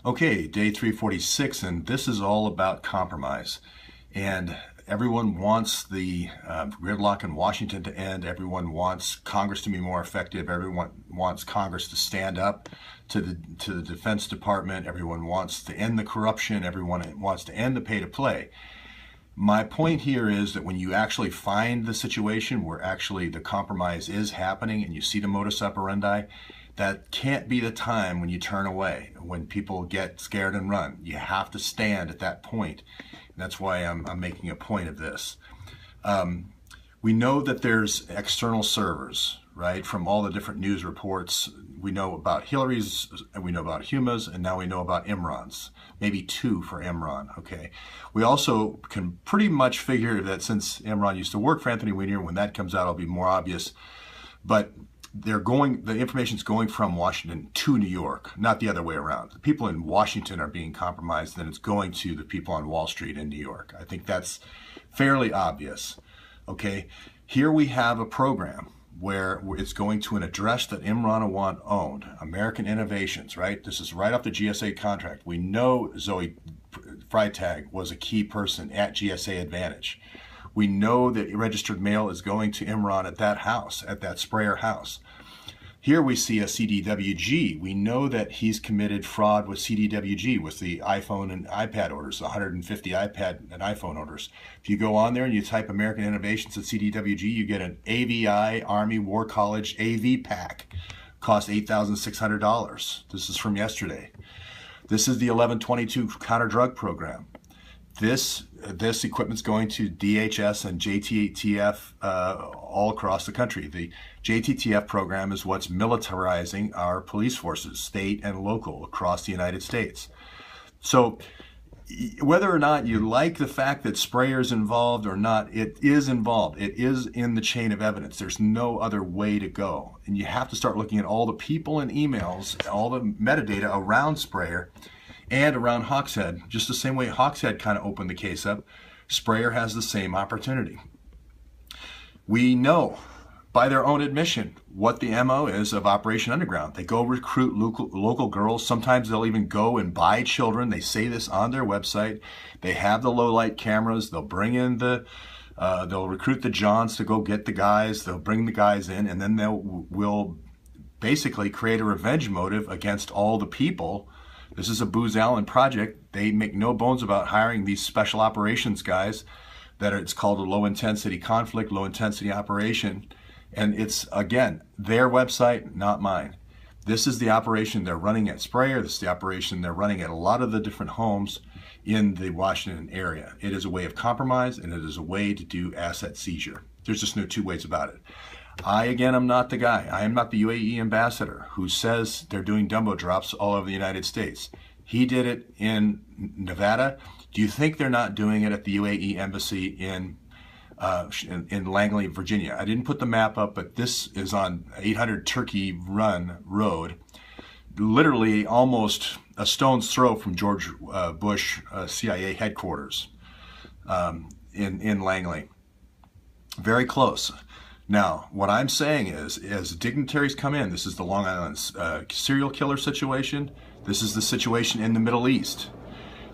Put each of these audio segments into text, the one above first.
Okay, day 346, and this is all about compromise. And everyone wants the gridlock in Washington to end. Everyone wants Congress to be more effective. Everyone wants Congress to stand up to the Defense Department. Everyone wants to end the corruption. Everyone wants to end the pay-to-play. My point here is that when you actually find the situation where actually the compromise is happening and you see the modus operandi, that can't be the time when you turn away, when people get scared and run. You have to stand at that point. And that's why I'm making a point of this. We know that there's external servers, right, from all the different news reports. We know about Hillary's, and we know about Huma's, and now we know about Imran's. Maybe two for Imran, okay. We also can pretty much figure that since Imran used to work for Anthony Weiner, when that comes out, it'll be more obvious. But the information's going from Washington to New York, not the other way around. The people in Washington are being compromised, and it's going to the people on Wall Street in New York. I think that's fairly obvious. Okay, here we have a program where it's going to an address that Imran Awan owned, American Innovations, right? This is right off the GSA contract. We know Zoe Freitag was a key person at GSA Advantage. We know that registered mail is going to Imran at that house, at that sprayer house. Here we see a CDWG. We know that he's committed fraud with CDWG, with the iPhone and iPad orders, 150 iPad and iPhone orders. If you go on there and you type American Innovations at CDWG, you get an AVI Army War College AV pack. Cost $8,600. This is from yesterday. This is the 1122 counter-drug program. This equipment's going to DHS and JTTF all across the country. The JTTF program is what's militarizing our police forces, state and local, across the United States. So whether or not you like the fact that sprayer's involved or not, it is involved. It is in the chain of evidence. There's no other way to go. And you have to start looking at all the people and emails, all the metadata around sprayer and around Hawkshead. Just the same way Hawkshead kind of opened the case up, sprayer has the same opportunity. We know by their own admission what the MO is of Operation Underground. They go recruit local girls. Sometimes they'll even go and buy children. They say this on their website. They have the low light cameras. They'll bring in they'll recruit the Johns to go get the guys. They'll bring the guys in, and then will basically create a revenge motive against all the people. This is a Booz Allen project. They make no bones about hiring these special operations guys it's called a low intensity conflict, low intensity operation. And it's, again, their website, not mine. This is the operation they're running at Sprayer. This is the operation they're running at a lot of the different homes in the Washington area. It is a way of compromise, and it is a way to do asset seizure. There's just no two ways about it. I, again, am not the guy. I am not the UAE ambassador who says they're doing Dumbo drops all over the United States. He did it in Nevada. Do you think they're not doing it at the UAE embassy in Langley, Virginia? I didn't put the map up, but this is on 800 Turkey Run Road, literally almost a stone's throw from George Bush CIA headquarters in Langley. Very close. Now, what I'm saying is, as dignitaries come in, this is the Long Island serial killer situation. This is the situation in the Middle East.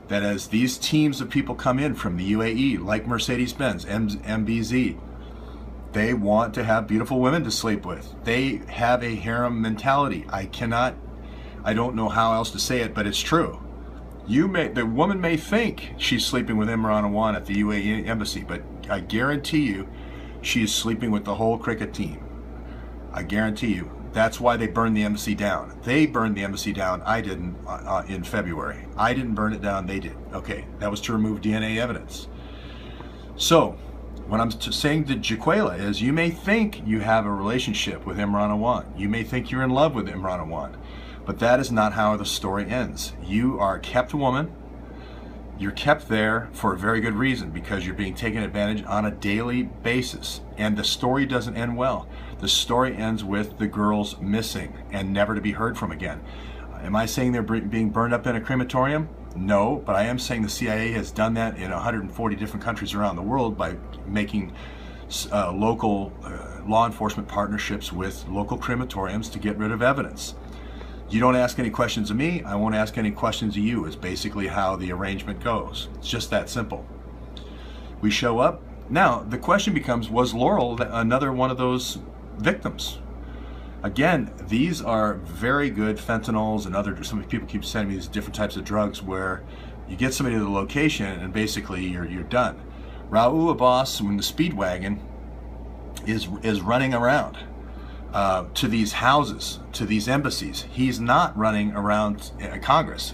That as these teams of people come in from the UAE, like Mercedes-Benz, MBZ, they want to have beautiful women to sleep with. They have a harem mentality. I don't know how else to say it, but it's true. The woman may think she's sleeping with Imran Awan at the UAE embassy, but I guarantee you, she is sleeping with the whole cricket team. I guarantee you. That's why they burned the embassy down. They burned the embassy down. I didn't in February. I didn't burn it down. They did. Okay, that was to remove DNA evidence. So what I'm saying to Jaquela is, you may think you have a relationship with Imran Awan. You may think you're in love with Imran Awan. But that is not how the story ends. You are a kept woman. You're kept there for a very good reason, because you're being taken advantage on a daily basis. And the story doesn't end well. The story ends with the girls missing and never to be heard from again. Am I saying they're being burned up in a crematorium? No, but I am saying the CIA has done that in 140 different countries around the world by making local law enforcement partnerships with local crematoriums to get rid of evidence. You don't ask any questions of me, I won't ask any questions of you, is basically how the arrangement goes. It's just that simple. We show up. Now, the question becomes, was Laurel another one of those victims? Again, these are very good fentanyls and other, some people keep sending me these different types of drugs where you get somebody to the location and basically you're done. Raul Abbas, in the Speedwagon, is running around to these houses, to these embassies. He's not running around Congress.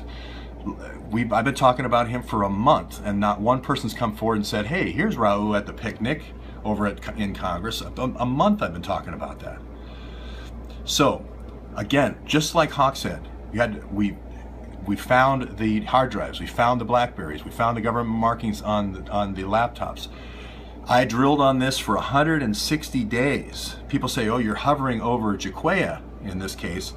I've been talking about him for a month, and not one person's come forward and said, hey, here's Raul at the picnic over in Congress. A month I've been talking about that. So, again, just like Hawk said, we found the hard drives, we found the Blackberries, we found the government markings on the laptops. I drilled on this for 160 days. People say, oh, you're hovering over Jaquea in this case.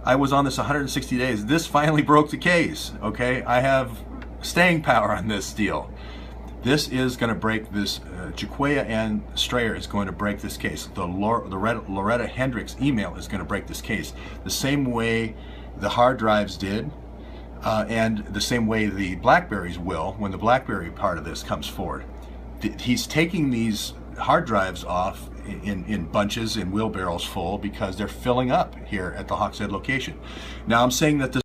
I was on this 160 days. This finally broke the case, okay? I have staying power on this deal. This is going to break this, Jaquea and Strayer is going to break this case. The Loretta Hendricks email is going to break this case. The same way the hard drives did, and the same way the Blackberries will when the Blackberry part of this comes forward. He's taking these hard drives off in bunches, in wheelbarrows full, because they're filling up here at the Hawkshead location. Now I'm saying that this